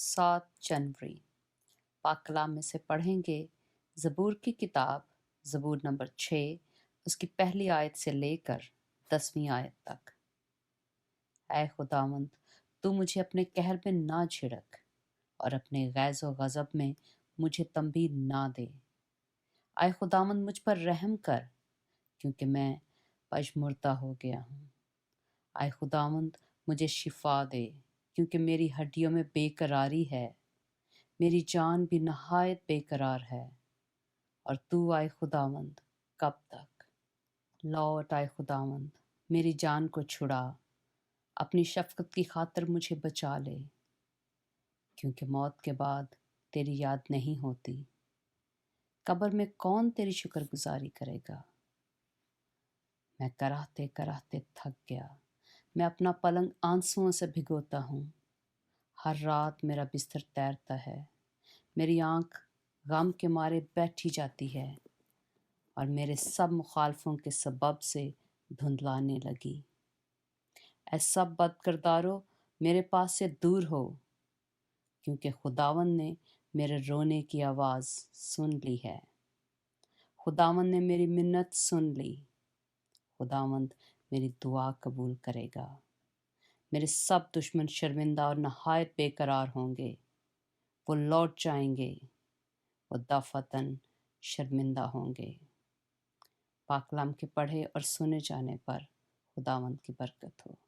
7 जनवरी पाक कलाम में से पढ़ेंगे ज़बूर की किताब ज़बूर नंबर 6 उसकी पहली आयत से लेकर 10वीं आयत तक। ऐ खुदावंद, तू मुझे अपने कहर में ना झिड़क और अपने गैज़ व गज़ब में मुझे तंबीह ना दे। ऐ खुदावंद, मुझ पर रहम कर क्योंकि मैं पजमुर्दा हो गया हूँ। ऐ खुदावंद, मुझे शिफा दे क्योंकि मेरी हड्डियों में बेकरारी है, मेरी जान भी नहायत बेकरार है। और तू आए खुदावंद कब तक? लौट आए खुदावंद, मेरी जान को छुड़ा, अपनी शफकत की खातिर मुझे बचा ले, क्योंकि मौत के बाद तेरी याद नहीं होती। कब्र में कौन तेरी शुक्रगुजारी करेगा? मैं कराहते कराहते थक गया, मैं अपना पलंग आंसुओं से भिगोता हूँ। हर रात मेरा बिस्तर तैरता है, मेरी आंख गम के मारे बैठी जाती है और मेरे सब मुखालफों के सबब से धुंधलाने लगी। ऐ सब बदकिरदारो, मेरे पास से दूर हो, क्योंकि खुदावंद ने मेरे रोने की आवाज़ सुन ली है। खुदावंद ने मेरी मिन्नत सुन ली। खुदावंद मेरी दुआ कबूल करेगा। मेरे सब दुश्मन शर्मिंदा और नहायत बेकरार होंगे। वो लौट जाएंगे, वो दफातन शर्मिंदा होंगे। पाक कलाम के पढ़े और सुने जाने पर खुदावंद की बरकत हो।